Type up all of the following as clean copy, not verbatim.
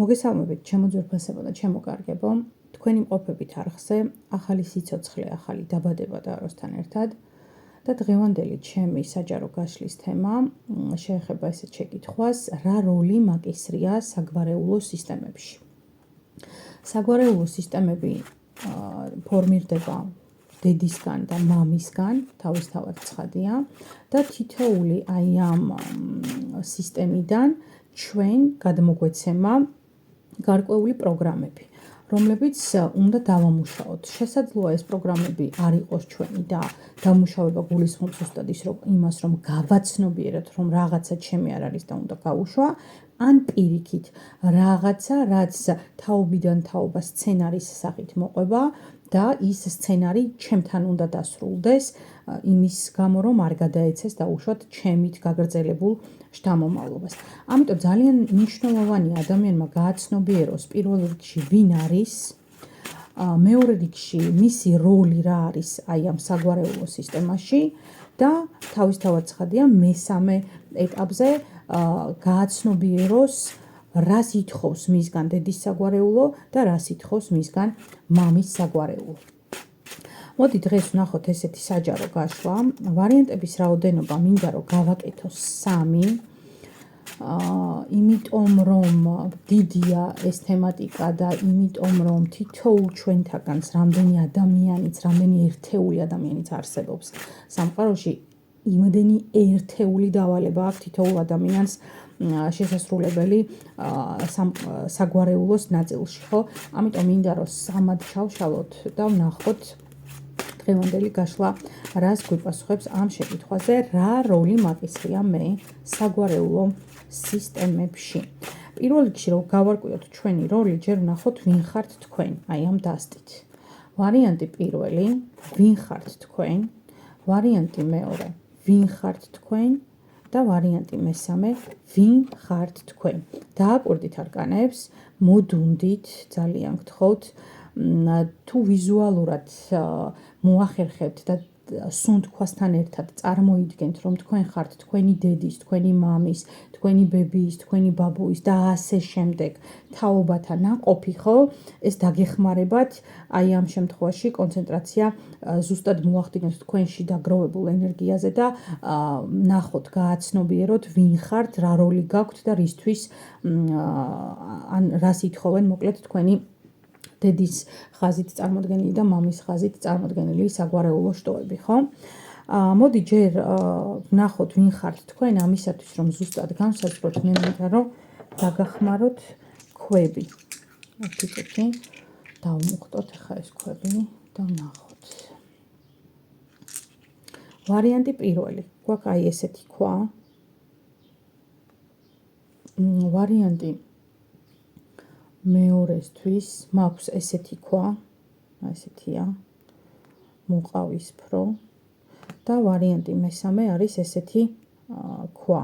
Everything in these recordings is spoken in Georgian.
მოგესალმებით, ჩემო ძვირფასებო და ჩემო კარგებო. თქვენი მყოფებით არხზე, ახალი სიცოცხლე, ახალი დაბადება და აროსთან ერთად. და დღევანდელი ჩემი საჯარო გაშლის თემა შეეხება ესეთ შეკითხვას, რა როლი მაკისრია საგვარეულო სისტემებში. საგვარეულო სისტემები ფორმირდება დედისგან და მამისგან, თავისთავად ცხადია და თითოეული აი ამ სისტემიდან ჩვენ გადმოგვეცემა გარკვეული პროგრამები, რომლებიც უნდა დავამუშაოთ. შესაძლოა ეს პროგრამები არ იყოს ჩვენი და დამუშავება გულისხმობს ზუსტად იმას, რომ გავაცნობიეროთ, რომ რაღაცა ჩემი არ არის და უნდა გავუშვა, ან პირიქით რაღაცა, რაც თაობიდან თაობა სცენარის სახით მოყვება და ის სცენარი ჩემთან უნდა დასრულდეს, იმის გამო რომ არ გადაეცეს დაუშვათ ჩემით გაგრძელებულ შთამომავლობას. ამიტომ ძალიან მნიშვნელოვანია ადამიანმა გააცნობიეროს პირველ რიგში ვინ არის, მეორე რიგში მისი როლი რა არის აი ამ საგვარეულო სისტემაში და თავისთავად ცხადია მესამე ეტაპზე გააცნობიეროს რას ითხოვს მისგან დედის საგვარეულო და რას ითხოვს მისგან მამის საგვარეულო. მოდი დღეს ვნახოთ ესეთი საჯარო გაშლა. ვარიანტების რაოდენობა მინდა რომ გავაკეთოს 3. იმიტომ რომ დიდია ეს თემატიკა და იმიტომ რომ თითოეულ ჩვენთაგანს რამდენი ადამიანიც, რამდენი ერთეული ადამიანიც არსებობს სამყაროში, იმდენი ერთეული დავალება აქვს თითოეულ ადამიანს შესასრულებელი საგვარეულოს ნაწილში, ხო? ამიტომ მინდა რომ 3-ად ჩავშალოთ და ვნახოთ დღევანდელი გაშლა რას გვიპასუხებს ამ შეკითხვაზე, რა როლი მაკისრია მე საგვარეულო სისტემებში. პირველ რიგში რომ გავარკვიოთ ჩვენი როლი, ჯერ ვნახოთ ვინ ხართ თქვენ, აი ამ დასტით. ვარიანტი პირველი, ვინ ხართ თქვენ, ვარიანტი მეორე, ვინ ხართ თქვენ და ვარიანტი მესამე, ვინ ხართ თქვენ. დააკვირდით არკანებს, მოდუნდით, ძალიან გთხოვთ, თუ ვიზუალურად მოახერხებთ და სუნთქვასთან ერთად წარმოიდგენთ, რომ თქვენ ხართ თქვენი დედის, თქვენი მამის, თქვენი ბებიის, თქვენი ბაბუის და ასე შემდეგ თაობათა ნაყოფი, ხო? ეს დაგეხმარებათ აი ამ შემთხვევაში კონცენტრაცია ზუსტად მოახდინოთ თქვენში დაგროვებულ ენერგიაზე და ნახოთ, გააცნობიეროთ ვინ ხართ, რა როლი გაქვთ და რისთვის ან რას ითხოვენ მოკლედ თქვენი დედის ხაზით წარმოდგენილი და მამის ხაზით წარმოდგენილი საგვარეულო შტოები, ხო? მოდი ჯერ ვნახოთ ვინ ხართ თქვენ, ამისათვის რომ ზუსტად განსაზღვროთ, მე მინდა რომ დაგახმაროთ ქვები. თითქოსი დავმუხტოთ ახლა ეს ქვები და ვნახოთ. ვარიანტი პირველი, გვაქვს აი ესეთი ქვა. ვარიანტი მეორესთვის მაქვს ესეთი ქვა, ესეთია, მოყავისფრო და ვარიანტი მესამე არის ესეთი ქვა.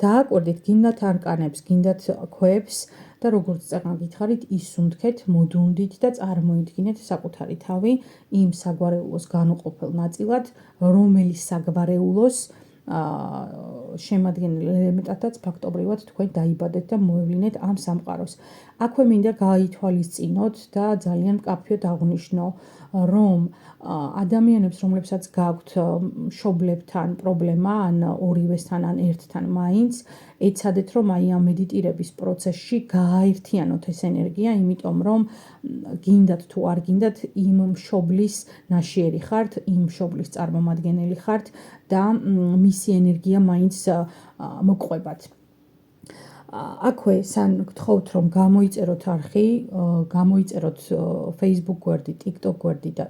დააკვირდით, გინდათ არკანებს, გინდათ ქვებს და როგორც წეგნა გითხარით, ისუნთქეთ, მოდუნდით და წარმოიდგინეთ საკუთარი თავი იმ საგვარეულოს განუყოფელ ნაწილად, რომელიც საგვარეულოს შემადგენელ ელემენტადაც ფაქტობრივად თქვენ დაიბადეთ და მოევლინეთ ამ სამყაროს. აქვე მინდა გაითვალისწინოთ და ძალიან მკაფიოდ აღვნიშნო, რომ ადამიანებს, რომლებსაც გაქვთ მშობლებთან პრობლემა, ან ორივესთან, ან ერთთან მაინც, ეცადეთ, რომ აი ამ მედიტირების პროცესში გააერთიანოთ ეს ენერგია, იმიტომ რომ გინდათ თუ არ გინდათ, იმ მშობლის ნაშიერი ხართ, იმ მშობლის წარმომადგენელი ხართ და მისი ენერგია მაინც მოგყვებათ. აქვე სან გთხოვთ, რომ გამოიწეროთ არხი, გამოიწეროთ Facebook გვერდი, TikTok გვერდი და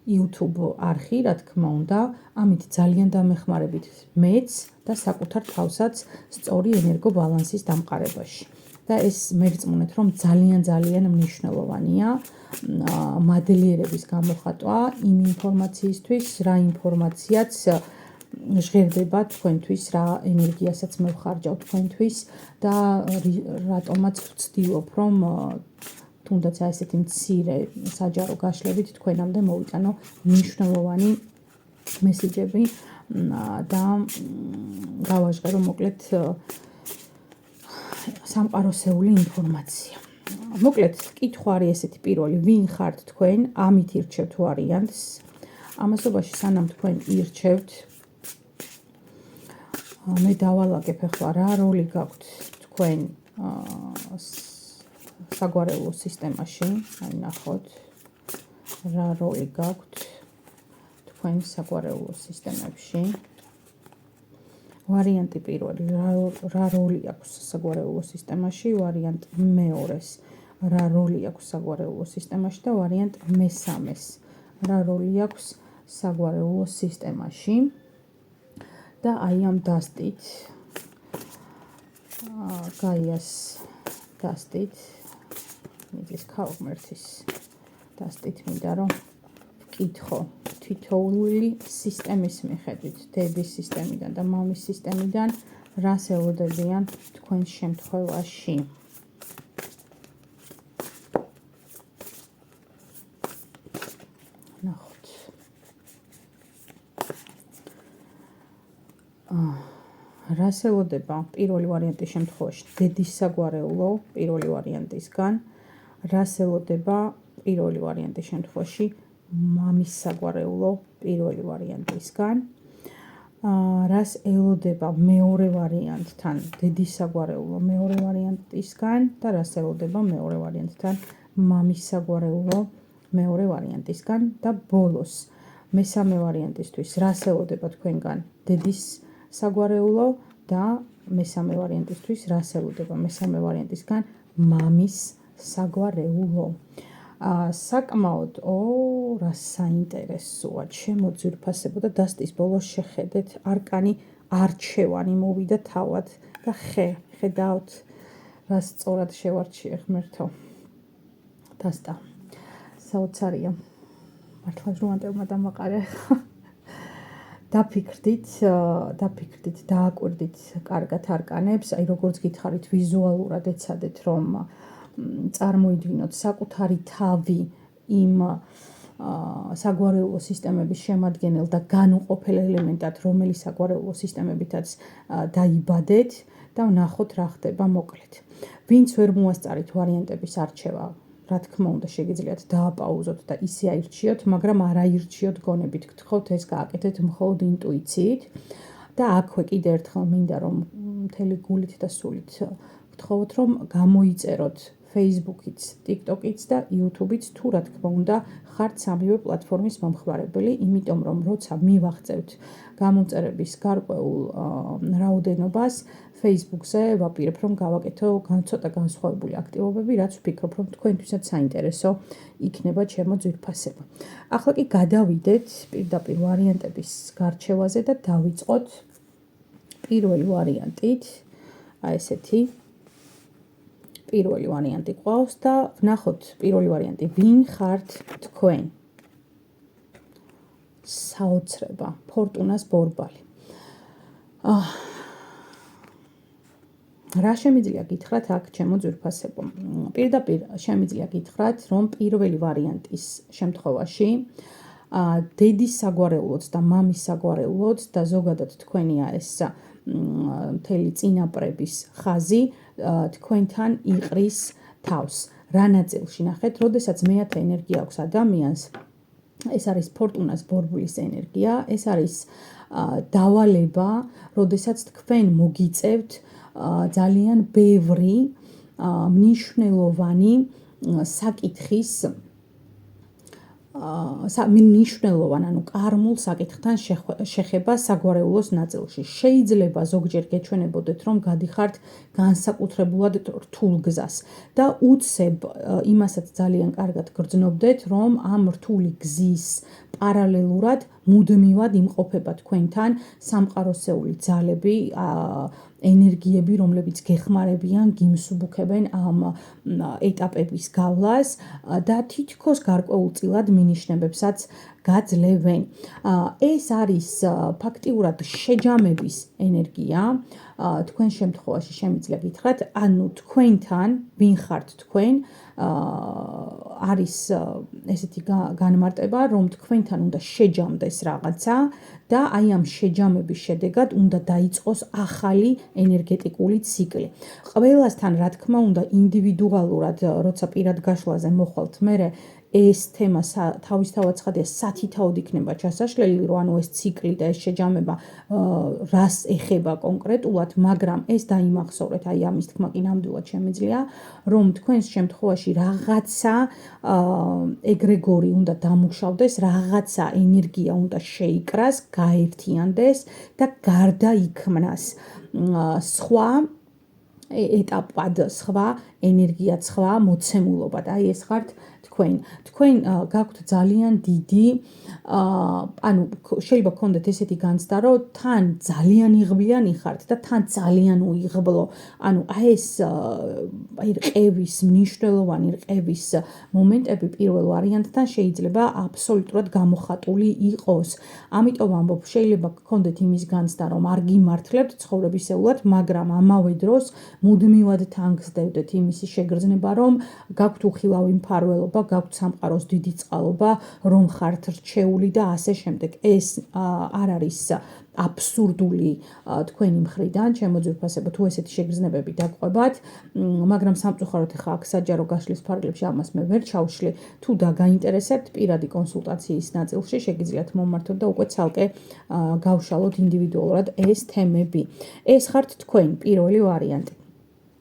YouTube არხი, რა თქმა უნდა, ამით ძალიან დამეხმარებით მეც და საკუთარ თავსაც სწორი ენერგობალანსის დამყარებაში. და ეს მერწმუნეთ, რომ ძალიან მნიშვნელოვანია მადლიერების გამოხატვა იმ ინფორმაციისთვის, რა ინფორმაციაც ჟღერდება თქვენთვის, რა ენერგიასაც მე ვხარჯავ თქვენთვის და რატომაც ვცდილობ, რომ თუნდაც ესეთი მცირე საჯარო გაშლებით თქვენამდე მოვიტანო მნიშვნელოვანი მესიჯები და გავაჟღერო მოკლედ სამყაროსეული ინფორმაცია. მოკლედ, კითხვა არის ესეთი პირველი, ვინ ხართ თქვენ, ამით ირჩევთ ვარიანტს. ამასობაში სანამ თქვენ ირჩევთ, მე დავალაგებ ახლა რა როლი გაქვთ თქვენ საგვარეულო სისტემაში, აი ნახოთ, რა როლი გაქვთ თქვენ საგვარეულო სისტემებში. ვარიანტი პირველი, რა როლი აქვს საგვარეულო სისტემაში, ვარიანტ მეორეს, რა როლი აქვს საგვარეულო სისტემაში და ვარიანტ მესამეს, რა როლი აქვს საგვარეულო სისტემაში. და აი ამ დასტით, გაიას დასტით, მიწის ქალღმერთის დასტით მინდა რომ ვკითხო თითოეული სისტემის მიხედვით, დედის სისტემიდან და მამის სისტემიდან, რას ელოდებიან თქვენს შემთხვევაში. ნახოთ. რას ელოდება პირველი ვარიანტის შემთხვევაში დედის საგვარეულო პირველი ვარიანტისგან, რას ელოდება პირველი ვარიანტის შემთხვევაში მამის საგვარეულო პირველი ვარიანტისგან, რას ელოდება მეორე ვარიანტთან დედის საგვარეულო მეორე ვარიანტისგან და რას ელოდება მეორე ვარიანტთან მამის საგვარეულო მეორე ვარიანტისგან და ბოლოს მესამე ვარიანტისთვის რას ელოდება თქვენგან დედის საგვარეულო და მესამე ვარიანტისთვის რას ელოდება მესამე ვარიანტისგან მამის საგვარეულო. საკმაოდ რა საინტერესოა ჩემო ძვირფასებო და დასტის ბოლოს შეხედეთ არკანი არჩევანი მოვიდა თავად და ხედავთ რა სწორად შევარჩიე ღმერთო დასტა საოცარია მართლა რომანტებმა დამაყარე დაფიქრდით დააკვირდით კარგად არკანებს აი როგორც გითხარით ვიზუალურად ეცადეთ რომ წარმოიდგინოთ საკუთარი თავი იმ საგვარეულო სისტემების შემადგენელ და განუყოფელ ელემენტად, რომელიც საგვარეულო სისტემებითაც დაიბადეთ და ვნახოთ რა ხდება მოკლედ. ვინც ვერ მოასწარით ვარიანტების არჩევა, რა თქმა უნდა, შეგიძლიათ დააპაუზოთ და ისე აირჩიოთ, მაგრამ არ აირჩიოთ გონებით, გთხოვთ ეს გააკეთეთ მხოლოდ ინტუიციით და აქვე კიდევ ერთხელ მინდა რომ მთელი გულით და სულით გთხოვთ რომ გამოიწეროთ Facebook-იც, TikTok-იც და YouTube-იც თუ რა თქმა უნდა ხართ სამივე პლატფორმის მომხმარებელი, იმიტომ რომ როცა მივახცევთ გამომწერების გარკვეულ რაოდენობას Facebook-ზე ვაპირებ რომ გავაკეთო ცოტა განსხვავებული აქტივობები, რაც ვფიქრობ რომ თქვენთვისაც საინტერესო იქნება ჩემო ძვირფასებო. ახლა კი გადავიდეთ პირდაპირ ვარიანტების გარჩევაზე და დავიწყოთ პირველი ვარიანტით, აი ესეთი პირველი ვარიანტი ყავს და ვნახოთ პირველი ვარიანტი ვინ ხართ თქვენ საოცრება ფორტუნას ბორბალი რა შემიძლია გითხრათ აქ ჩემო ძვირფასებო პირდაპირ შემიძლია გითხრათ რომ პირველი ვარიანტის შემთხვევაში დედის საგვარეულოც და მამის საგვარეულოც და ზოგადად თქვენია ეს მთელი წინაპრების ხაზი თქვენთან იყრის თავს. რა ნაწილში ნახეთ, როდესაც მეათე ენერგია აქვს ადამიანს, ეს არის ფორტუნას ბორბლის ენერგია, ეს არის დავალება, როდესაც თქვენ მოგიწევთ ძალიან ბევრი მნიშვნელოვანი საკითხის მნიშვნელოვან, ანუ კარმულ საკითხთან შეხება საგვარეულოს ნაწილში. შეიძლება ზოგჯერ გეჩვენებოდეთ, რომ გადიხართ განსაკუთრებულად რთულ გზას და უცებ იმასაც ძალიან კარგად გრძნობდეთ, რომ ამ რთული გზის პარალელურად მუდმივად იმყოფება თქვენთან სამყაროსეული ძალები, ენერგიები, რომლებიც გეხმარებიან, გიმსუბუქებენ ამ ეტაპების გავლას და თითქოს გარკვეულწილად მინიშნებებსაც გაძლევენ. ეს არის ფაქტიურად შეჯამების ენერგია. თქვენ შემთხვევაში შემიძლია გითხრათ, ანუ თქვენთან, ვინ ხართ თქვენ, არის ესეთი განმარტება, რომ თქვენთან უნდა შეჯამდეს რაღაცა და აი ამ შეჯამების შედეგად უნდა დაიწყოს ახალი ენერგეტიკული ციკლი. ყველასთან რა თქმა უნდა ინდივიდუალურად, როცა პირად გაშლაზე მოხვალთ მერე ეს თემა თავისთავად ცხადია სათითაოდ იქნება ჩასაშლელი, რომ ანუ ეს ციკლი და ეს შეჯამება რას ეხება კონკრეტულად, მაგრამ ეს დაიმახსოვრეთ, აი ამის თქმა კი ნამდვილად შემიძლია, რომ თქვენს შემთხვევაში რაღაცა ეგრეგორი უნდა დამუშავდეს, რაღაცა ენერგია უნდა შეიკრას, გაერთიანდეს და გარდაიქმნას სხვა ეტაპად, სხვა ენერგიად, სხვა მოცემულობად. აი ეს ხართ თქვენ გაქვთ ძალიან დიდი ანუ შეიძლება გქონდეთ ესეთი განცდა, რომ თან ძალიან იღბლიანი ხართ და თან ძალიან უიღბლო. ანუ აი ეს აი რყევის მნიშვნელოვანი რყევის მომენტები პირველ ვარიანტთან შეიძლება აბსოლუტურად გამოხატული იყოს. ამიტომ ამბობ, შეიძლება გქონდეთ იმის განცდა, რომ არ გიმართლებთ ცხოვრებისეულად, მაგრამ ამავე დროს მუდმივად თანგსდევდეთ იმისი შეგრძნება, რომ გაქვთ უხილავი მფარველობა, გაქვთ სამყაროს დიდი წყალობა, რომ ხართ რჩეული და ასე შემდეგ. ეს არ არის აბსურდული თქვენი მხრიდან, ჩემო ძვირფასებო, თუ ესეთი შეგრძნებები დაგყვებათ, მაგრამ სამწუხაროდ ახლა აქ საჯარო გაშლის ფარგლებში ამას მე ვერ ჩავშლი. თუ დაგაინტერესებთ პირადი კონსულტაციის ნაწილში შეგიძლიათ მომმართოთ და უკვე ცალკე გავშალოთ ინდივიდუალურად ეს თემები. ეს ხართ თქვენ პირველი ვარიანტი.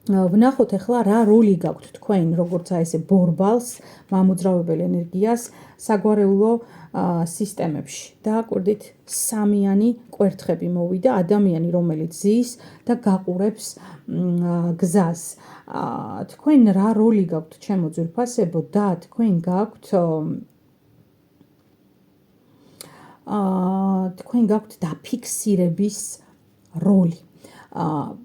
ვნახოთ ახლა რა როლი გაქვთ თქვენ როგორც აი ესე ბორბალს, მამოძრავებელ ენერგიას საგვარეულო სისტემებში. დააკვირდით სამიანი კვერთხები მოვიდა, ადამიანი რომელიც ზის და გაყურებს გზას. თქვენ რა როლი გაქვთ ჩემო ძვირფასებო და თქვენ გაქვთ დაფიქსირების როლი.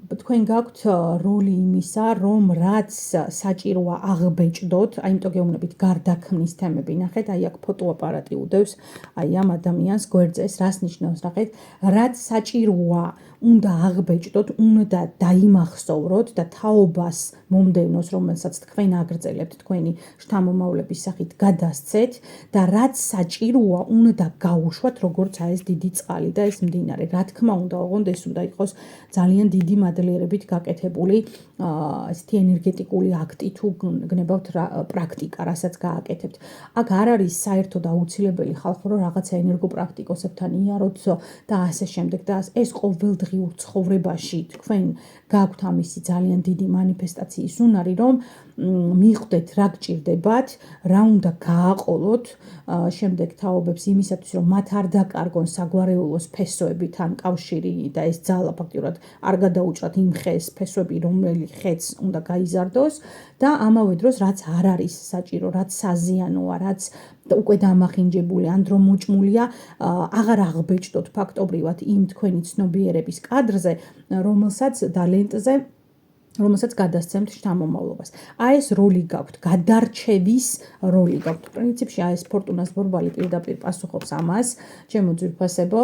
თქვენ გაქვთ როლი იმისა, რომ რაც საჭიროა აღბეჭდოთ, აი იმიტომ გეუბნებით გარდაქმნის თემები, ნახეთ, აი აქ ფოტოაპარატი უდევს, აი ამ ადამიანს გვერდზე, რას ნიშნავს, ნახეთ, რაც საჭიროა უნდა აღბეჭდოთ, უნდა დაიმახსოვროთ და თაობას მომდევნოს, რომელსაც თქვენ აგრძელებთ თქვენი შთამომავლების სახით გადასცეთ და რაც საჭიროა უნდა გაუშვათ, როგორც აი ეს დიდი წყალი და ეს მდინარე. რა თქმა უნდა, ოღონდ ეს უნდა იყოს ძალიან დიდი მადლიერებით გაკეთებული ესეთი ენერგეტიკული აქტი თუ გნებავთ პრაქტიკა, რასაც გააკეთებთ. აქ არ არის საერთოდ აუცილებელი ხალხო, რომ რაღაცა ენერგოპრაქტიკოსებთან იაროთ და ასე შემდეგ და ეს ყოველდღიურ ცხოვრებაში თქვენ გაქვთ ამისი ძალიან დიდი მანიფესტაციის უნარი, რომ მიხვდეთ რა გჭირდებათ, რა უნდა გააყოლოთ შემდეგ თაობებს იმისათვის, რომ მათ არ დაკარგონ საგვარეულოს ფესოებთან კავშირი და ეს ძალა ფაქტიურად არ გადაუჭრათ იმ ხეს ფესვები, რომელიც ხეც უნდა გაიზარდოს და ამავე დროს რაც არ არის საჭირო, რაც საზიანოა, რაც უკვე დამახინჯებული, ან დრო მოჭმულია, აღარ აღბეჭდოთ ფაქტობრივად იმ თქვენი ცნობიერების კადრზე, რომელსაც და ლენტზე რომელსაც გადასცემთ შთამომავლობას. აი ეს როლი გაქვთ, გადარჩევის როლი გაქვთ. პრინციპში აი ეს ფორტუნას ბორბალი პირდაპირ პასუხობს ამას, ჩემო ძვირფასებო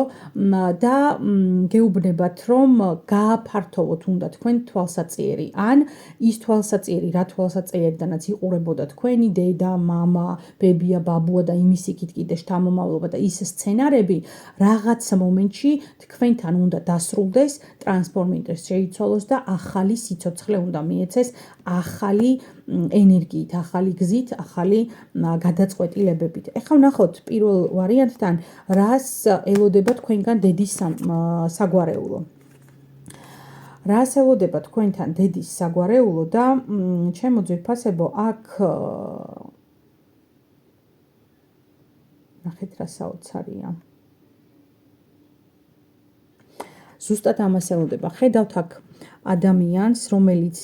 და გეუბნებათ, რომ გააფართოვოთ უნდა თქვენ თვალსაწიერი, ან ის თვალსაწიერი, რა თვალსაწიერიდანაც იყურებოდა თქვენი დედა, მამა, ბებია, ბაბუა და იმის იქით კიდე შთამომავლობა და ის სცენარები რაღაც მომენტში თქვენთან უნდა დასრულდეს, ტრანსფორმირდეს, შეიცვალოს და ახალი სიცოცხლე უნდა მიეცეს ახალი ენერგიით, ახალი გზით, ახალი გადაწყვეტილებებით. ეხლა ვნახოთ პირველ ვარიანტთან, რას ელოდება თქვენგან დედის საგვარეულო. რას ელოდება თქვენთან დედის საგვარეულო და ჩემო ძვირფასებო, აქ ნახეთ რა საოცარია. ზუსტად ამას ელოდება. ხედავთ აქ ადამიანს, რომელიც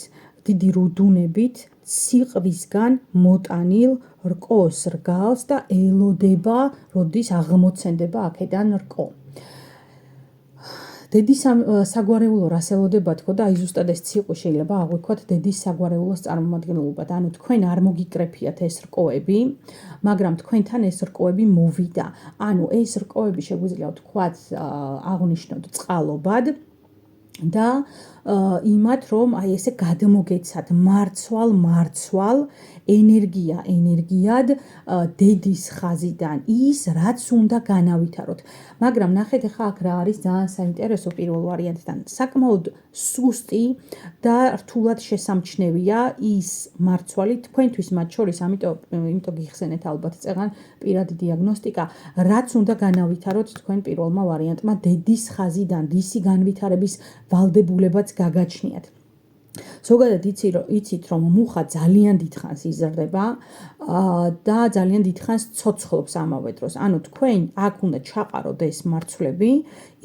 დიდი რუდუნებით სიყრისგან მოტანილ რკოს რგავს და ელოდება, როდის აღმოცენდება აქედან რკო. დედის საგვარეულო რას ელოდება თქო და აი ზუსტად ეს ციყვი შეიძლება აღვიქვათ დედის საგვარეულოს წარმომადგენლობად. ანუ თქვენ არ მოგიკრეფიათ ეს რკოები, მაგრამ თქვენთან ეს რკოები მოვიდა. ანუ ეს რკოები შეგვიძლია ვთქვათ აღნიშნოთ წყალობად და იმათ, რომ აი ესე გადმოგეცათ მარცვალ ენერგიად დედის ხაზიდან ის, რაც უნდა განავითაროთ. მაგრამ ნახეთ ახლა აქ რა არის ძალიან საინტერესო პირველ ვარიანტთან. საკმაოდ სუსტი და რთულად შესამჩნევია ის მარცვალი თქვენთვის მათ შორის, იმიტომ გიხსენეთ ალბათ წეღან პირადი დიაგნოსტიკა, რაც უნდა განავითაროთ თქვენ პირველმა ვარიანტმა დედის ხაზიდან, რისი განვითარების ვალდებულებაც გაგაჩნიათ. ზოგადად იცით, რომ მუხა ძალიან დიდხანს იზრდება და ძალიან დიდხანს ცოცხლობს ამავე დროს. ანუ თქვენ აქ უნდა ჩაყაროთ ეს მარცვლები,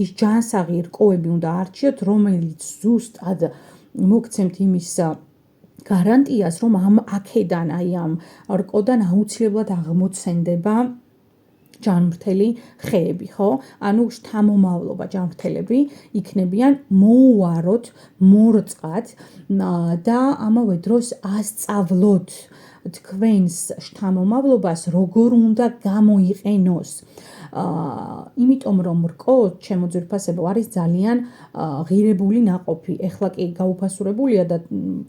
ის ჯანსაღი რკოები უნდა არჩიოთ, რომელიც ზუსტად მოგცემთ იმის გარანტიას, რომ აქედან, აი ამ რკოდან აუცილებლად აღმოცენდება ჯანმრთელი ხეები, ხო? ანუ შთამომავლობა ჯანმრთელები იქნებიან მოუაროთ, მორწყად და ამავე დროს ასწავლოთ თქვენს შთამომავლობას როგორ უნდა გამოიყენოს. იმიტომ რომ რკო, ჩემო ძვირფასებო, არის ძალიან ღირებული ნაყოფი. ეხლა კი გაუფასურებულია და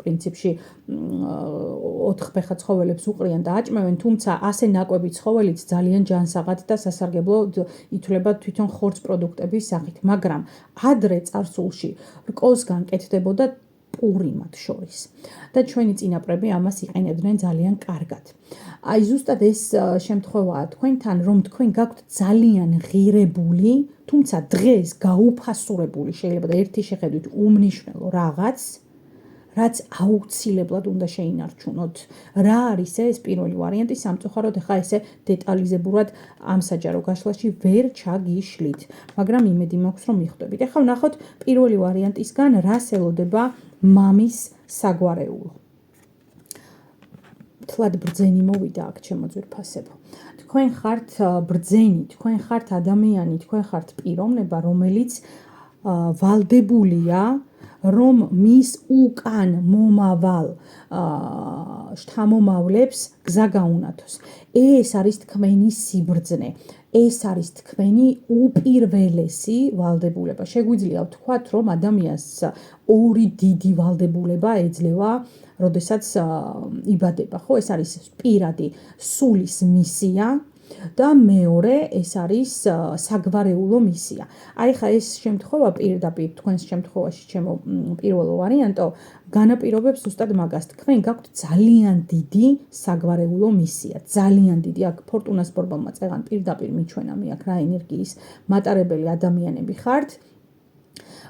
პრინციპში 4 ფეხა ცხოველებს უყრიან და აჭმევენ, თუმცა ასე ნაკვები ცხოველიც ძალიან ჯანსაღად და სასარგებლოდ ითვლება თვითონ ხორცს პროდუქტების სახით, მაგრამ ადრე წარსულში რკოსგან კეთდებოდა პური მათ შორის და ჩვენი წინაპრები ამას იყენებდნენ ძალიან კარგად. აი ზუსტად ეს შემთხვევაა თქვენთან, რომ თქვენ გაქვთ ძალიან ღირებული, თუმცა დღეს გაუფასურებული, შეიძლება და ერთი შეხედვით უმნიშვნელო რაღაც, რაც აუცილებლად უნდა შეინარჩუნოთ. რა არის ეს პირველი ვარიანტი, სამწუხაროდ ახლა ესე დეტალიზებურად ამ საჯარო გაშლაში ვერ ჩაგიშლით, მაგრამ იმედი მაქვს, რომ მიხვდებით. ახლა ვნახოთ პირველი ვარიანტისგან რას ელოდება მამის საგვარეულო. თლად ბრძენი მოვიდა აქ ჩემო ძვირფასებო. თქვენ ხართ ბრძენი, თქვენ ხართ ადამიანი, თქვენ ხართ პიროვნება, რომელიც ვალდებულია რომ მის უკან მომავალ შთამომავლებს გზა გაუნათოს. ეს არის თქვენი სიბრძნე. ეს არის თქვენი უპირველესი ვალდებულება. შეგვიძლია ვთქვათ, რომ ადამიანს ორი დიდი ვალდებულება ეძლევა, როდესაც იბადება, ხო? ეს არის პირადი სულის მისია და მეორე ეს არის საგვარეულო მისია. აი ხა ეს შემთხვევა პირდაპირ თქვენს შემთხვევაში ჩემო პირველო ვარიანტო განაპირობებს ზუსტად მაგას. თქვენ გაქვთ ძალიან დიდი საგვარეულო მისია, ძალიან დიდი. აქ ფორტუნას ბორბალმა წეღან პირდაპირ მიჩვენა მე აქ რა ენერგიის მატარებელი ადამიანები ხართ.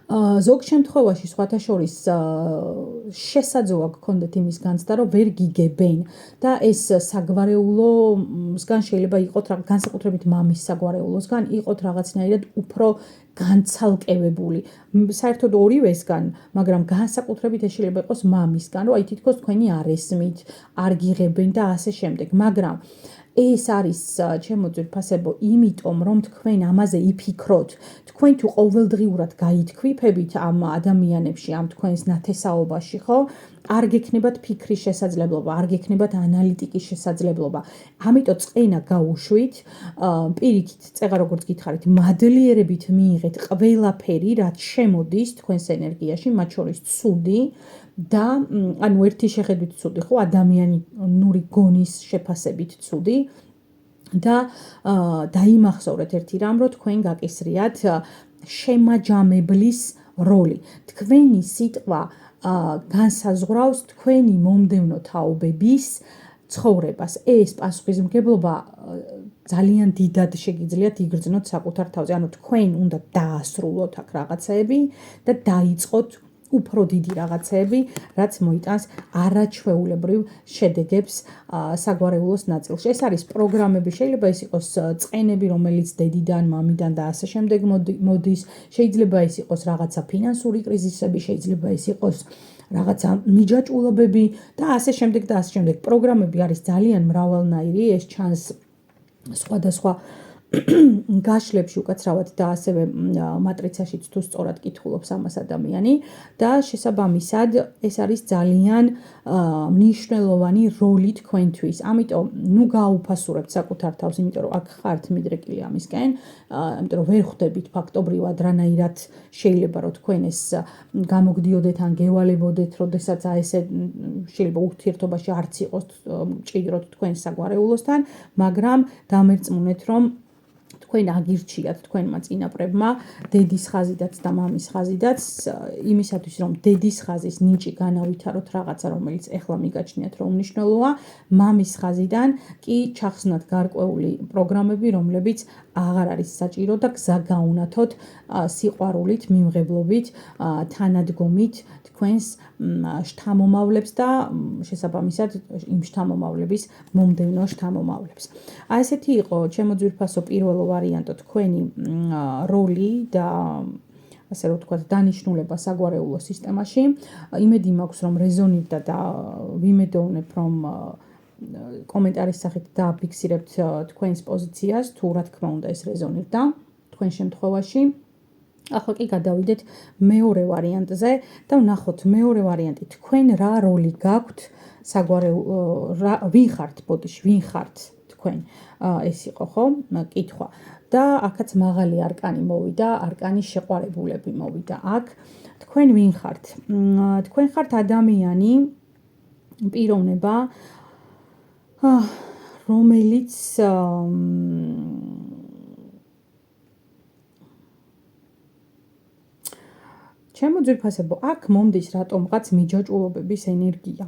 ზოგ შემთხვევაში სხვათა შორის შესაძლოა გქონდეთ იმის განცდა, რომ ვერ გიგებენ და ეს საგვარეულოსგან შეიძლება იყოთ განსაკუთრებით მამის საგვარეულოსგან იყოთ რაღაცნაირად უფრო განცალკევებული. საერთოდ ორივესგან, მაგრამ განსაკუთრებით ეს შეიძლება იყოს მამისგან, რომ აი თითქოს თქვენი არ ესმით, არ გიღებენ და ასე შემდეგ, მაგრამ ეს არის ჩემო ძვირფასებო, იმიტომ რომ თქვენ ამაზე იფიქროთ, თქვენ თუ ყოველდღიურად გაითქვიფებით ამ ადამიანებში, ამ თქვენს ნათესაობაში, ხო? არ გექნებათ ფიქრის შესაძლებლობა, არ გექნებათ ანალიტიკის შესაძლებლობა. ამიტომ წენა გაუშვით, პირიქით, წეღა როგორც გითხარით, მადლიერებით მიიღეთ ყველაფერი, რაც შემოდის თქვენს ენერგიაში, მათ შორის ცუდი და ანუ ერთი შეხედვით ცუდი, ხო, ადამიანური გონის შეფასებით ცუდი და დაიმახსოვრეთ ერთი რამ, რომ თქვენ გაკისრიათ შემაჯამებლის როლი. თქვენი სიტყვა განსაზღვრავს თქვენი მომდევნო თაობების ცხოვრებას. ეს პასუხისმგებლობა ძალიან დიდად შეგიძლიათ იგრძნოთ საკუთარ თავზე. ანუ თქვენ უნდა დაასრულოთ აქ რაღაცეები და დაიწყოთ უფრო დიდი რაღაცეები, რაც მოიტანს არაჩვეულებრივ შედეგებს საგვარეულოს ნაწილში. ეს არის პროგრამები, შეიძლება ეს იყოს წყენები, რომელიც დედიდან, მამიდან და ასე შემდეგ მოდის. შეიძლება ეს იყოს რაღაცა ფინანსური კრიზისები, შეიძლება ეს იყოს რაღაცა მიჯაჭვულობები და ასე შემდეგ და ასე შემდეგ. პროგრამები არის ძალიან მრავალნაირი, ეს ჩანს სხვადასხვა გაშლებში უკაცრავად და ასევე მატრიცაშიც თუ სწორად კითხულობს ამას ადამიანი და შესაბამისად ეს არის ძალიან მნიშვნელოვანი როლი თქვენთვის. ამიტომ ნუ გააუფასურებთ საკუთარ თავს, იმიტომ რომ აქ ხართ მიდრეკილი ამისკენ, იმიტომ რომ ვერ ხვდებით ფაქტობრივად რანაირად შეიძლება რომ თქვენ ეს გამოგდიოდეთ ან გევალებოდეთ, როდესაც ესე შეიძლება ურთიერთობაში არც იყოს მჭიდროდ თქვენ საგვარეულოსთან, მაგრამ დამერწმუნეთ რომ თქვენ აგირჩიათ თქვენმა წინაპრებმა დედის ხაზიდაც და მამის ხაზიდაც იმისათვის რომ დედის ხაზის ნიჭი განავითაროთ რაღაცა რომელიც ეხლა მიგაჩნიათ რომ მნიშვნელოა მამის ხაზიდან კი ჩახსნათ გარკვეული პროგრამები რომლებიც აღარ არის საჭირო და გზა გაუნათოთ სიყვარულით, მიმღებლობით, თანადგომით თქვენს შთამომავლებს და შესაბამისად იმ შთამომავლების მომდევნო შთამომავლებს. აი ესეთი იყო ჩემო ძვირფასო პირველო ვარიანტო თქვენი როლი და ასე რომ ვთქვათ დანიშნულება საგვარეულო სისტემაში. იმედი მაქვს რომ რეზონირდა და ვიმედოვნებ რომ კომენტარის სახით დააფიქსირებთ თქვენს პოზიციას თუ რა თქმა უნდა ეს რეზონირდა თქვენ შემთხვევაში. ახლა კი გადავიდეთ მეორე ვარიანტზე და ვნახოთ მეორე ვარიანტი თქვენ რა როლი გაქვთ საგვარეულო ვინ ხართ ბოდიში ვინ ხართ თქვენ ეს იყო ხო კითხვა და აქაც მაღალი არკანი მოვიდა არკანის შეყვარებულები მოვიდა აქ თქვენ ვინ ხართ თქვენ ხართ ადამიანი პიროვნება რომელიც ჩემო ძვირფასებო, აქ მომდის რატომღაც მიჯაჭვულობების ენერგია.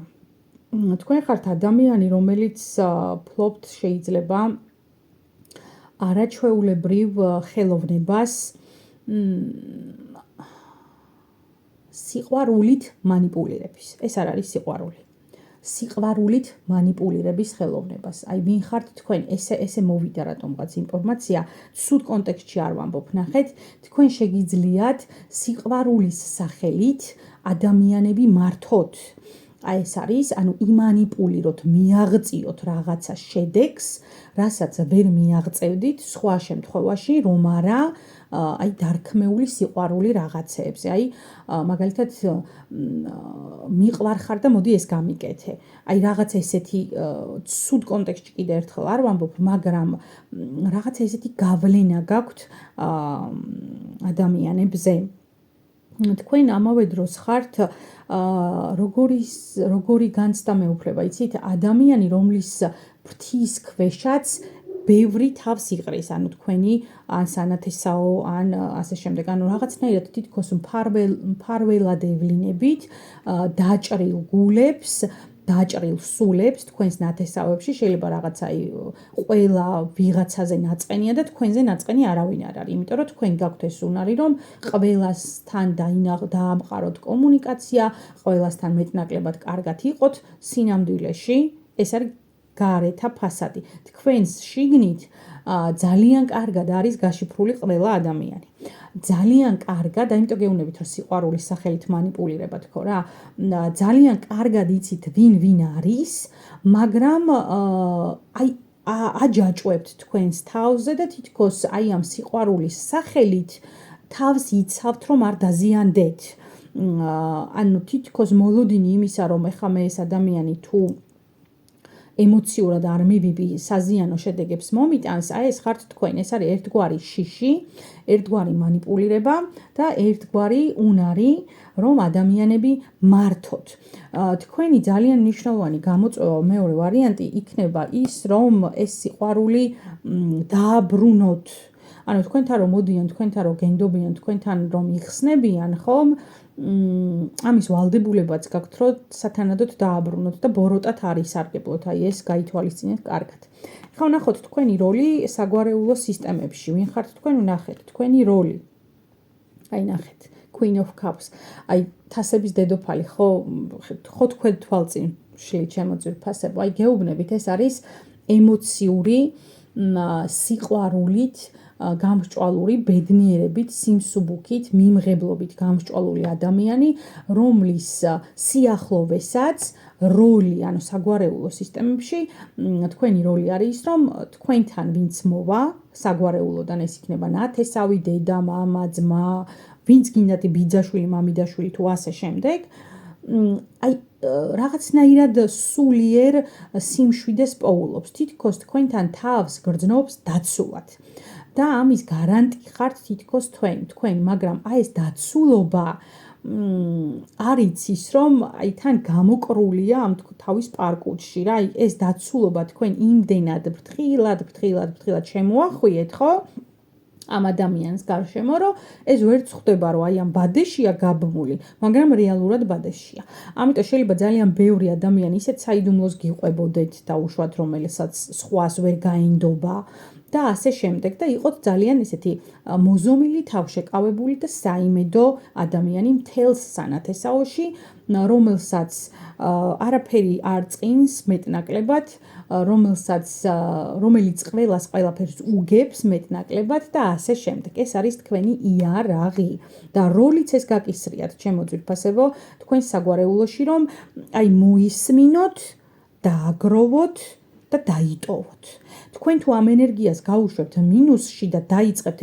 თქვენ ხართ ადამიანი, რომელიც ფლობთ შეიძლება არაჩვეულებრივ ხელოვნებას სიყვარულით მანიპულირების. ეს არ არის სიყვარული. სიყვარულით მანიპულირების ხელოვნებას. აი ვინ ხართ თქვენ? ესე მოვიდა რატომღაც ინფორმაცია, სულ კონტექსტში არ ვამბობ, ნახეთ, თქვენ შეგიძლიათ სიყვარულის სახელით ადამიანები მართოთ. აი ეს არის, ანუ იმანიპულიროთ, მიაღწიოთ რაღაცა შედეგს, რასაც ვერ მიაღწევდით სხვა შემთხვევაში, რომ არა აი დარქმეული სიყვარული რაღაცეებზე. აი მაგალითად მიყვარხარ და მოდი ეს გამიკეთე. აი რაღაც ესეთი ცუდ კონტექსტში კიდე ერთხელ არ ვამბობ, მაგრამ რაღაცა ესეთი გავლენა გაქვთ ადამიანებზე. თქვენ ამავე დროს ხართ როგორი განცდა მეუფლება, იცით, ადამიანი, რომლის ფრთის ქვეშაც ბევრი თავს იყრის, ანუ თქვენი ან სანათესაო, ან ასე შემდეგ, ანუ რაღაცნაირად თითქოს მფარველად ევლინებით დაჭრილ გულებს, დაჭრილ სულებს თქვენს ნათესავებში, შეიძლება რაღაცა ყველა ვიღაცაზე ნაწყენია და თქვენზე ნაწყენი არავინ არ არის, იმიტომ რომ თქვენ გაქვთ ეს უნარი, რომ ყველასთან დაამყაროთ კომუნიკაცია, ყველასთან მეტნაკლებად კარგად იყოთ სინამდვილეში, ეს არის გარეთა ფასადი. თქვენს შიგნით ძალიან კარგად არის გაშიფრული ყველა ადამიანი. ძალიან კარგად, ამიტომ გეუბნებით, რომ სიყვარულის სახელით მანიპულირება თქო რა. ძალიან კარგად იცით ვინ არის, მაგრამ აი აჯაჭვებთ თქვენს თავზე და თითქოს აი ამ სიყვარულის სახელით თავს იცავთ, რომ არ დაზიანდეთ. ანუ თითქოს მოლოდინი იმისა, რომ ეხა მე ეს ადამიანი თუ ემოციურად არ მივიბი საზიანო შედეგებს მომიტანს, აი ეს ხართ თქვენ, ეს არის ერთგვარი შიში, ერთგვარი მანიპულირება და ერთგვარი უნარი, რომ ადამიანები მართოთ. თქვენი ძალიან მნიშვნელოვანი გამოწვევა მეორე ვარიანტი იქნება ის, რომ ეს სიყვარული დააბრუნოთ. ანუ თქვენთან რომ მოდიან, თქვენთან რომ გენდობიან, თქვენთან რომ იხსნებიან, ხომ? ამის ვალდებულებაც გაქვთ, რომ სათანადოდ დააბრუნოთ და ბოროტად არ ისარგებლოთ, აი ეს გაითვალისწინეთ კარგად. ხა ვნახოთ თქვენი როლი საგვარეულო სისტემებში. ვინ ხართ თქვენ? ვნახეთ თქვენი როლი. აი ნახეთ, Queen of Cups. აი თასების დედოფალი, ხო თქვენ თვალწინში ჩემო ძვირფასებო. აი გეუბნებით, ეს არის ემოციური სიყვარულით გამსჭვალული, ბედნიერებით, სიმსუბუქით, მიმღებლობით გამსჭვალული ადამიანი, რომლის სიახლოვესაც როლი, ანუ საგვარეულო სისტემებში თქვენი როლი არის ის, რომ თქვენთან ვინც მოვა საგვარეულოდან, ეს იქნება ნათესავი, დედა, მამა, ძმა, ვინც გინდათ ბიძაშვილი, მამიდაშვილი თუ ასე შემდეგ, აი რაღაცნაირად სულიერ სიმშვიდეს პოულობს, თითქოს თქვენთან თავს გრძნობს დაცულად. და ამის გარანტი ხართ თითქოს თქვენ, მაგრამ აი ეს დაცულობა არ იცის, რომ აი თან გამოკრულია ამ თავის პარკურში რა, აი ეს დაცულობა თქვენ იმდენად ფრთხილად შემოახვიეთ, ხო? ამ ადამიანს გარშემო, რომ ეს ვერც ხვდება, რომ აი ამ ბადეშია გაბმული, მაგრამ რეალურად ბადეშია. ამიტომ შეიძლება ძალიან ბევრი ადამიანი ისეთ საიდუმლოს გიყვებოდეთ და უშუალოდ რომელსაც სხვას ვერ გაინდობა და ასე შემდეგ და იყოთ ძალიან ესეთი მოზომილი, თავშეკავებული და საიმედო ადამიანი მთელს სანათესაოში, რომელსაც არაფერი არ წინს მეტნაკლებად, რომელიც ყველაფერს უგებს მეტნაკლებად და ასე შემდეგ. ეს არის თქვენი იარაღი და როლიც ეს გაკისრიათ, ჩემო ძვირფასებო, თქვენ საგვარეულოში, რომ აი მოისმინოთ, დააგროვოთ და დაიტოვოთ. თქვენ თუ ამ ენერგიას გაუშვებთ მინუსში და დაიწყებთ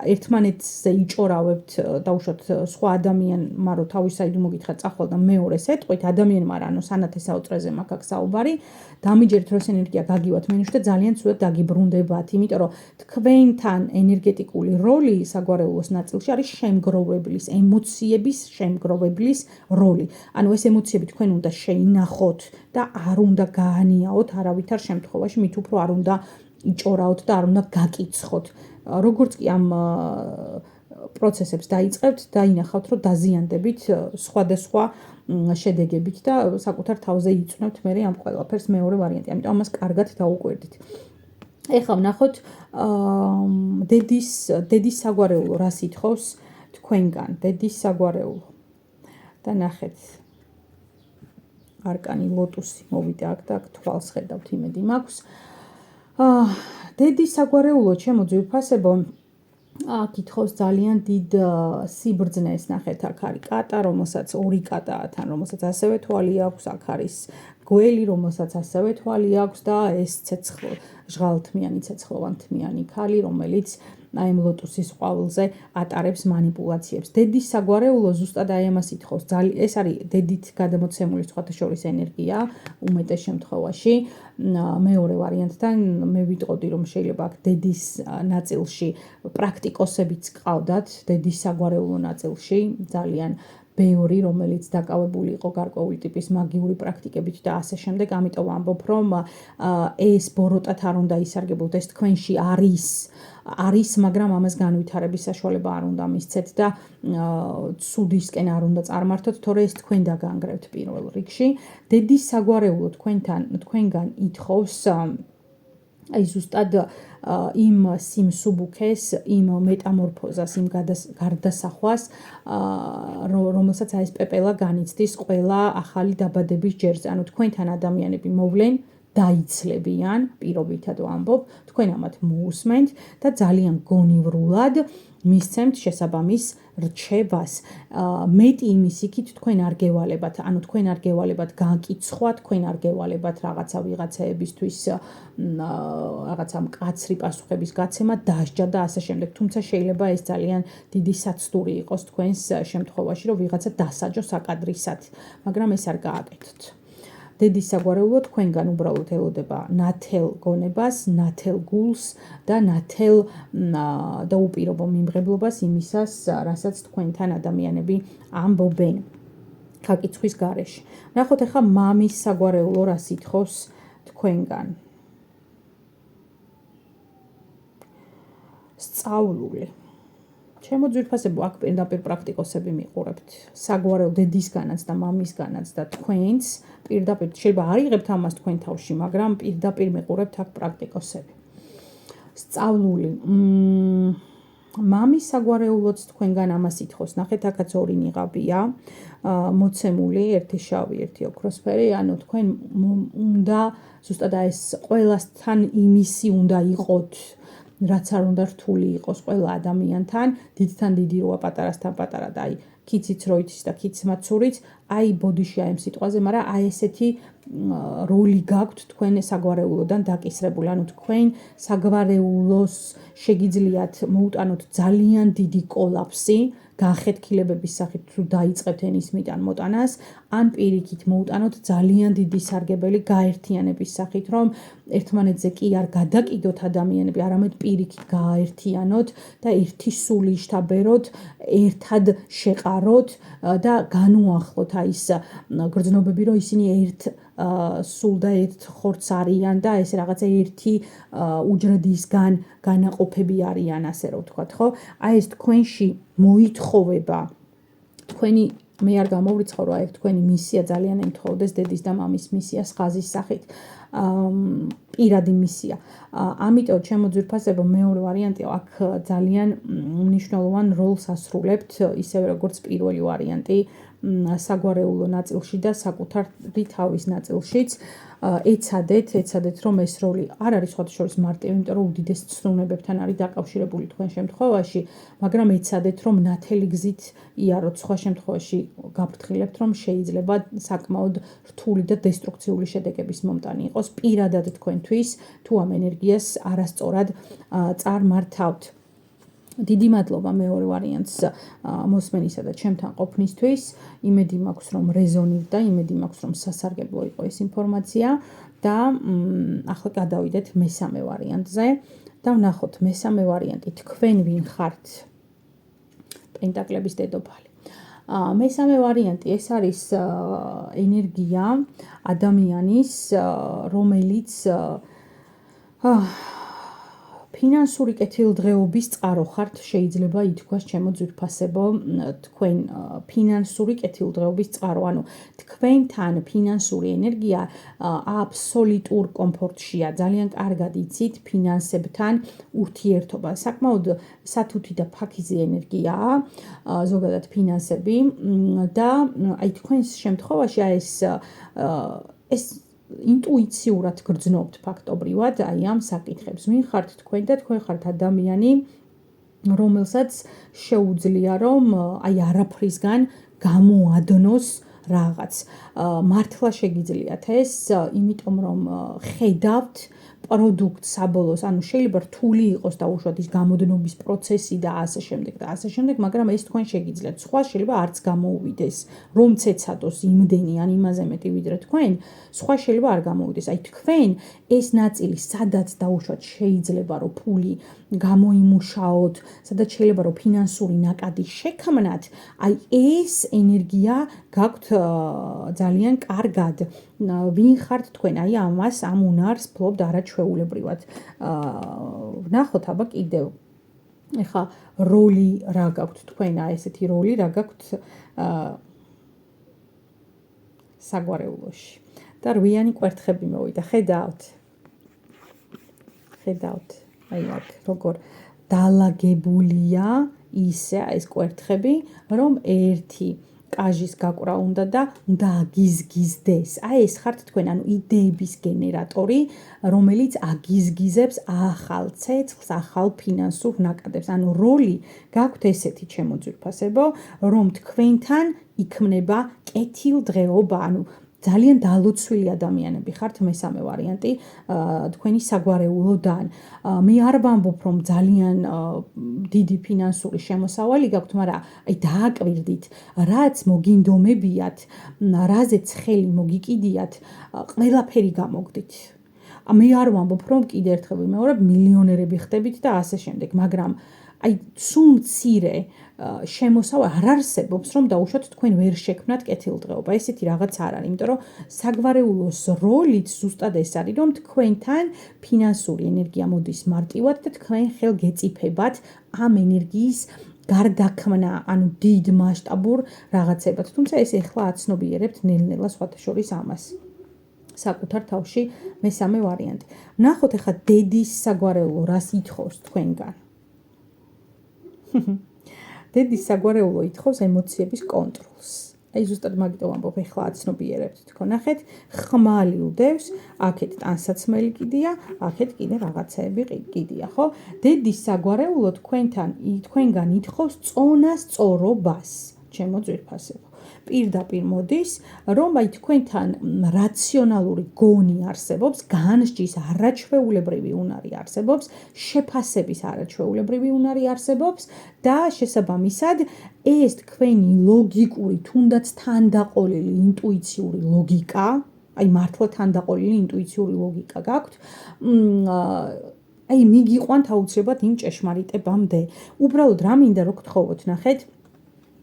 ერთმანეთზე იჭორავებთ და უშოთ სხვა ადამიანმა რო თავის საიდუმლო გითხრათ წახვალ და მეორეს ეტყვით ადამიანმა რა ანუ სანათესაო წრეზე მაგ საუბარი დამიჯერეთ რომ ეს ენერგია გაგივათ მინუსში და ძალიან ცუდად დაგიბრუნდებათ, იმიტომ რომ თქვენთან ენერგეტიკული როლი საგვარეულოს ნაწილში არის შემგროვებლის, ემოციების შემგროვებლის როლი. ანუ ეს ემოციები თქვენ უნდა შეინახოთ და არ უნდა გაანიაოთ არავითარ შემთხვევაში, მით უფრო არ უნდა იჭორაოთ და არ უნდა გაკიცხოთ. როგორც კი ამ პროცესებს დაიწყებთ, დაინახავთ, რომ დაზიანდებით სხვადასხვა შედეგებით და საკუთარ თავზე იწვნევთ მე ამ ყველაფერს მეორე ვარიანტი. ამიტომ ამას კარგად დაუკვირდით. ეხლა ვნახოთ დედის საგვარეულო რას ითხოვს თქვენგან, დედის საგვარეულო. და ნახეთ არკანი ლოტუსი მოვიდა აქ და თვალს ხედავთ, იმედი მაქვს. დედის საგვარეულო, ჩემო ძვირფასებო, აქ ითხოვს ძალიან დიდ სიბრძნეს, ნახეთ, აქ არის კატა, რომელსაც ორი კატაა თან, რომელსაც ასევე თვალი აქვს, აქ არის გველი, რომელსაც ასევე თვალი აქვს და ეს ჟღალთმიანი ცეცხლოვანთმიანი ქალი, რომელიც აი ამ ლოტუსის ყვავილზე ატარებს манипуляციებს. დედის საგვარეულო ზუსტად აი ამას ითხოვს. ეს არის დედით გადამოცემული სხვათა შორის ენერგია უმეტეს შემთხვევაში. მეორე ვარიანტთან მე ვიტყოდი რომ შეიძლება აქ დედის ნაწილში პრაქტიკოსებიც ყავდათ, დედის საგვარეულო ნაწილში ძალიან ბევრი, რომელიც დაკავებული იყო გარკვეული ტიპის მაგიური პრაქტიკებით და ასე შემდეგ. ამიტომ ვამბობ, რომ ეს ბოროტად არ უნდა ისარგებლოთ, ეს თქვენში არის, მაგრამ ამას განვითარების საშუალება არ უნდა მისცეთ და ცუდისკენ არ უნდა წარმართოთ, თორე ეს თქვენ დაგანგრევთ პირველ რიგში. დედის საგვარეულო თქვენგან ითხოვს აი ზუსტად იმ სიმსუბუქეს, იმ მეტამორფოზას, იმ გარდასახვას, რომელსაც აი ეს პეპელა განიცდის ყველა ახალი დაბადების ჯერზე. ანუ თქვენთან ადამიანები მოვლენ, დაიცლებიან, პირობითად ვამბობ, თქვენ ამათ მოусმენთ და ძალიან გონივრულად მისცემთ შესაბამის რჩევას. მეტი იმის იქით თქვენ არ გევალებათ, ანუ თქვენ არ გევალებათ გაკიცხვა, თქვენ არ გევალებათ რაღაცა ვიღაცაებისთვის რაღაცა მკაცრი პასუხების გაცემა, დასჯა და ასე შემდეგ. თუმცა შეიძლება ეს ძალიან დიდი საცდური იყოს თქვენს შემთხვევაში, რომ ვიღაცა დასაჯო საკადრისად, მაგრამ ეს არ გააკეთოთ. დედის საგვარეულო თქვენგან უბრალოდ ელოდება ნათელ გონებას, ნათელ გულს და ნათელ დაუპირობო მიმღებლობას იმისას, რასაც თქვენთან ადამიანები ამბობენ გაკიცხვის გარეშე. ნახოთ ახლა მამის საგვარეულო რას ითხოვს თქვენგან. სწავლული. ჩემო ძვირფასებო, აქ პირდაპირ პრაქტიკოსები მიყურებთ. საგვარეულო დედისგანაც და მამისგანაც და თქვენს პირდაპირ შეიძლება არ იღებთ ამას თქვენ თავში, მაგრამ პირდაპირ მიყურებთ აქ პრაქტიკოსები. სწავლული. მამის საგვარეულოც თქვენგან ამას ითხოვს. ნახეთ, აქაც ორი ნიღაბია მოცემული, ერთი შავი, ერთი ოქროსფერი, ანუ თქვენ უნდა ზუსტად ეს ყველასთან იმისი უნდა იყოთ, რაც არ უნდა რთული იყოს ყველა ადამიანთან, დიდთან დიდი როა, პატარასთან პატარა და აი კიციც რო იცის და კიც მაცურიც, აი ბოდიში აი ამ სიტყვაზე, მაგრამ აი ესეთი როლი გაქვთ თქვენ საგვარეულოდან დაკისრებული, ანუ თქვენ საგვარეულოს შეგიძლიათ მოუტანოთ ძალიან დიდი კოლაფსი, განხეთქილებების სახით თუ დაიწყებთ ენისმიდან მოტანას, ან პირიქით მოუტანოთ ძალიან დიდი სარგებელი გაერთიანების სახით, რომ ერთმანეთზე კი არ გადაკიდოთ ადამიანები, არამედ პირიქით გააერთიანოთ და ერთი სული შთაბეროთ, ერთად შეყაროთ და განუახლოთ აი ეს გრძნობები, რომ ისინი ერთ სულ და ერთ ხორცს არიან და ეს რაღაცა ერთი უჯრედისგან განაყოფები არიან, ასე რომ ვთქვათ, ხო? აი ეს თქვენში მოითხოვება, თქვენი მე არ გამოვრიცხავ, რომ აი თქვენი მისია ძალიან ემთხოვდეს დედის და მამის მისიას ხაზის სახით. პირადი მისია. ამიტომ ჩემო ძვირფასებო მეორე ვარიანტი აქ ძალიან მნიშვნელოვან როლს ასრულებთ, ისევე როგორც პირველი ვარიანტი საგვარეულო ნაწილში და საკუთარი თავის ნაწილშიც. ეცადეთ, რომ ეს როლი არ არის სხვათა შორის მარტივი, იმიტომ რომ უდიდეს ცნობებთან არის დაკავშირებული თქვენ შემთხვევაში, მაგრამ ეცადეთ, რომ ნათელი გზით იაროთ, სხვა შემთხვევაში გაფრთხილებთ, რომ შეიძლება საკმაოდ რთული და დესტრუქციული შედეგების მომტანი იყოს პირადად თქვენთვის, თუ ამ ენერგიას არასწორად წარმართავთ. დიდი მადლობა მეორე ვარიანტს მოსმენისა და ჩემთან ყოფნისთვის. იმედი მაქვს, რომ რეზონირდა, იმედი მაქვს, რომ სასარგებლო იყო ეს ინფორმაცია და ახლა გადავიდეთ მესამე ვარიანტზე და ვნახოთ მესამე ვარიანტი, თქვენ ვინ ხართ? პენტაკლების დედოფალი. მესამე ვარიანტი ეს არის ენერგია ადამიანის, რომელიც ფინანსური კეთილდღეობის წყარო ხართ, შეიძლება ითქვას ჩემო ძვირფასებო, თქვენ ფინანსური კეთილდღეობის წყარო, ანუ თქვენთან ფინანსური ენერგია აბსოლუტურ კომფორტშია, ძალიან კარგად იცით ფინანსებთან ურთიერთობა. საკმაოდ სათუთი და ფაქიზი ენერგიაა, ზოგადად ფინანსები და აი თქვენს შემთხვევაში ეს ინტუიციურად გრძნობთ ფაქტობრივად აი ამ საკითხებს. ვინ ხართ თქვენ და თქვენ ხართ ადამიანი, რომელსაც შეუძლია რომ აი არაფრისგან გამოადნოს რაღაც. მართლა შეგიძლიათ ეს, იმიტომ რომ ხედავთ პროდუქტს საბოლოოს, ანუ შეიძლება რთული იყოს დაუშვათ ის გამოდნობის პროცესი და ასე შემდეგ, მაგრამ ეს თქვენ შეგიძლიათ. სხვა შეიძლება არც გამოუვიდეს, რომ ცეცადოს იმდენი ან იმაზე მეტი ვიდრე თქვენ, სხვა შეიძლება არ გამოუვიდეს. აი თქვენ ეს ნაწილი, სადაც დაუშვათ შეიძლება რომ ფული გამოიმუშაოთ, სადაც შეიძლება რომ ფინანსური ნაკადი შექმნათ, აი ეს ენერგია გაქვთ ძალიან კარგად. ვინ ხართ თქვენ? აი ამას, ამ უნარს ფლობთ არაჩვეულებრივად. ვნახოთ აბა კიდევ. ეხლა როლი რა გაქვთ თქვენ, ესეთი როლი რა გაქვთ საგვარეულოში. და რვიანი კვერთხები მოვიდა, ხედავთ. აი აქ როგორ დალაგებულია ისე ეს კვერთხები, რომ ერთი კაჟის გაკვრა უნდა და უნდა აგიზგიზდეს. აი ეს ხართ თქვენ, ანუ იდეების გენერატორი, რომელიც აგიზგიზებს ახალ ცეცხლს, ახალ ფინანსურ ნაკადებს. ანუ როლი გაქვთ ესეთი ჩემო ძვირფასებო, რომ თქვენთან იქმნება კეთილდღეობა, ანუ ძალიან დალოცვილი ადამიანები ხართ, მესამე ვარიანტი, თქვენი საგვარეულოდან. მე არ ვამბობ, რომ ძალიან დიდი ფინანსური შემოსავალი გაქვთ, მაგრამ აი დააკვირდით, რაც მოგინდომებიათ, რაზეც ხელი მოგიკიდიათ, ყველაფერი გამოგდით. მე არ ვამბობ, რომ კიდე ერთხელ ვიმეორებ, მილიონერები ხდებით და ასე შემდეგ, მაგრამ აი სულ მცირე შემოსავალი არ არსებობს, რომ დაუშვათ თქვენ ვერ შექმნათ კეთილდღეობა. ესეთი რაღაც არ არის, იმიტომ რომ საგვარეულოს როლიც ზუსტად ეს არის, რომ თქვენთან ფინანსური ენერგია მოდის მარტივად და თქვენ ხელ გეწიფებათ ამ ენერგიის გარდაქმნა, ანუ დიდ მასშტაბურ რაღაცებად. თუმცა ეს ეხლა აცნობიერებთ ნელ-ნელა სხვათა შორის ამას. საკუთარ თავში მესამე ვარიანტი. ვნახოთ ეხლა დედის საგვარეულო რას ითხოვს თქვენგან. დედის საგვარეულო ითხოვს ემოციების კონტროლს. აი ზუსტად მაგიტომ ამბობ, ეხლა აცნობიერებთ თქო, ნახეთ, ხმალი უდევს, აქეთ ტანსაცმელი კიდია, აქეთ კიდე რაღაცეები კიდია, ხო? დედის საგვარეულო თქვენგან ითხოვს წონასწორობას, ჩემო ძვირფასებო. პირდაპირ მოდის, რომ აი თქვენთან რაციონალური გონი არსებობს, განსჯის არაჩვეულებრივი უნარი არსებობს, შეფასების არაჩვეულებრივი უნარი არსებობს და შესაბამისად ეს თქვენი ლოგიკური, თუნდაც თანდაყოლილი ინტუიციური ლოგიკა, აი მართლა თანდაყოლილი ინტუიციური ლოგიკა გაქვთ, აი მიგიყვანთ აუცილებლად იმ ჭეშმარიტებამდე. უბრალოდ რა მინდა რომ გთხოვოთ, ნახეთ,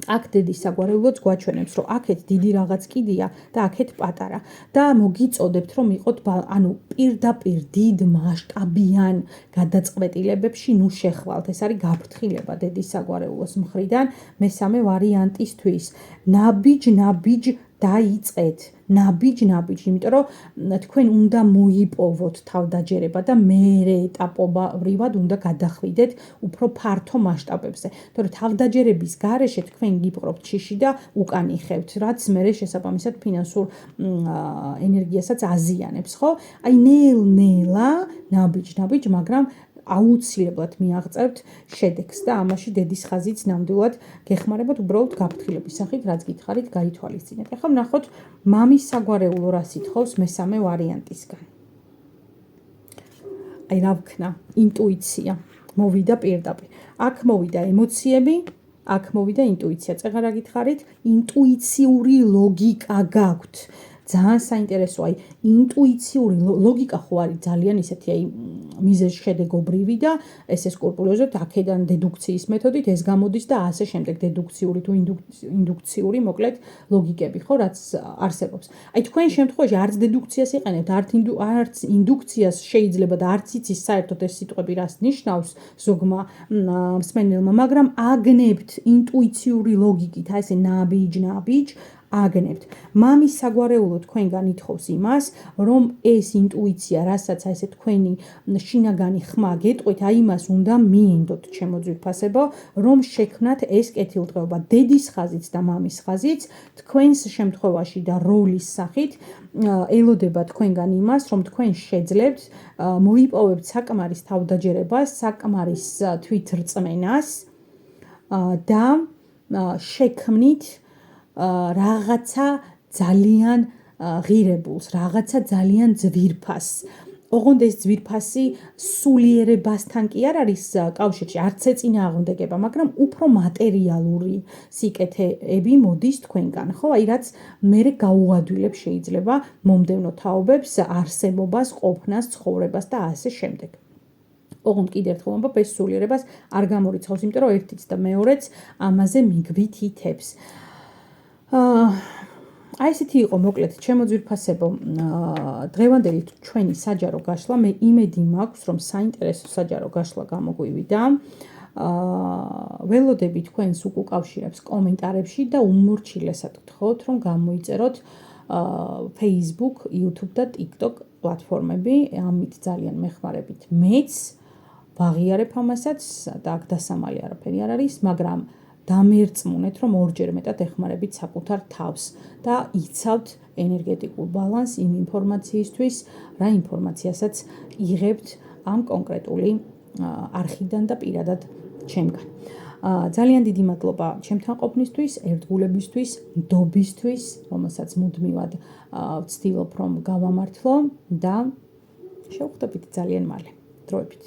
აქ დედის საგვარეულოც გვაჩვენებს, რომ აქეთ დიდი რაღაც კიდია და აქეთ პატარა და მოგიწოდებთ, რომ იყოთ, ანუ პირდაპირ დიდ მასშტაბიან გადაწყვეტილებებში ნუ შეხვალთ. ეს არის გაფრთხილება დედის საგვარეულოს მხრიდან მესამე ვარიანტისთვის. ნაბიჯ დაიწყეთ. ნაბიჯ, იმიტომ რომ თქვენ უნდა მოიპოვოთ თავდაჯერება და მერე ეტაპობრივად უნდა გადახვიდეთ უფრო ფართო მასშტაბებზე. თორე თავდაჯერების გარეშე თქვენ გიპყრობთ შიში და უკან იხევთ, რაც მერე შესაბამისად ფინანსურ ენერგიასაც აზიანებს, ხო? აი ნელ-ნელა, ნაბიჯ, მაგრამ აუცილებლად მიაღწევთ შედეგს და ამაში დედის ხაზიც ნამდვილად გეხმარებათ უბრალოდ გაფრთხილების სახით, რაც გითხარით, გაითვალისწინეთ. ახლა ვნახოთ მამის საგვარეულო რას ითხოვს მესამე ვარიანტისგან. აი რა ვქნა, ინტუიცია მოვიდა პირდაპირ. აქ მოვიდა ემოციები, აქ მოვიდა ინტუიცია. წეღარ რა გითხარით? ინტუიციური ლოგიკა გაქვთ. ძალიან საინტერესო, აი ინტუიციური ლოგიკა ხო არის ძალიან ისეთი, აი მიზეზ-შედეგობრივი და ესე სკრუპულოზად აქედან დედუქციის მეთოდით ეს გამოდის და ასე შემდეგ დედუქციური თუ ინდუქციური, მოკლედ ლოგიკები ხო, რაც არსებობს. აი თქვენ შემთხვევაში არც დედუქციას იყენებთ, არც ინდუქციას შეიძლება და არც იცის საერთოდ ეს სიტყვები რას ნიშნავს ზოგმა მსმენელმა, მაგრამ აგნებთ ინტუიციური ლოგიკით, აი ესე ნაბიჯ აგნებთ. მამის საგვარეულო თქვენგან ითხოვს იმას, რომ ეს ინტუიცია, რასაც ესე თქვენი შინაგანი ხმა გეტყვით, აი იმას უნდა მიენდოთ, ჩემო ძვირფასებო, რომ შექმნათ ეს კეთილდღეობა. დედის ხაზიც და მამის ხაზიც თქვენს შემთხვევაში და როლის სახით ელოდება თქვენგან იმას, რომ თქვენ შეძლებთ მოიპოვებთ საკმარის თავდაჯერებას, საკმარის თვითრწმენას და შექმნით რაღაცა ძალიან ღირებულს, რაღაცა ძალიან ძვირფასს. ოღონდ ეს ძვირფასი სულიერებასთან კი არ არის კავშირში, არც ეწინააღმდეგება, მაგრამ უფრო მატერიალური სიკეთეები მოდის თქვენგან, ხო? აი რაც მერე გაუადვილებს შეიძლება მომდევნო თაობებს, არსებობას, ყოფნას, ცხოვრებას და ასე შემდეგ. ოღონდ კიდევ ერთხელ ვამბობ, ეს სულიერებას არ გამორიცხავს, იმიტომ რომ ერთიც და მეორეც ამაზე მიგვითითებს. აი ესეთი იყო მოკლედ ჩემო ძვირფასებო დღევანდელი ჩვენი საჯარო გაშლა. მე იმედი მაქვს, რომ საინტერესო საჯარო გაშლა გამოგვივიდა. ველოდები თქვენს უკავშირებს კომენტარებში და უმორჩილესად გთხოვთ, რომ გამოიწეროთ Facebook, YouTube და TikTok პლატფორმები. ამით ძალიან მეხმარებით მეც ვაღიარებ ამასაც და აქ დასამალი არაფერი არ არის, მაგრამ დამერწმუნეთ, რომ ორჯერ მეტად ეხმარებით საკუთარ თავს და იცავთ ენერგეტიკულ ბალანსს იმ ინფორმაციისთვის, რა ინფორმაციასაც იღებთ ამ კონკრეტული არხიდან და პირადად ჩემგან. ძალიან დიდი მადლობა ჩემთან ყოფნისთვის, ერთგულებისთვის, ნდობისთვის, რომელსაც მუდმივად ვცდილობ რომ გავამართლო და შევხვდებით ძალიან მალე. დროებით.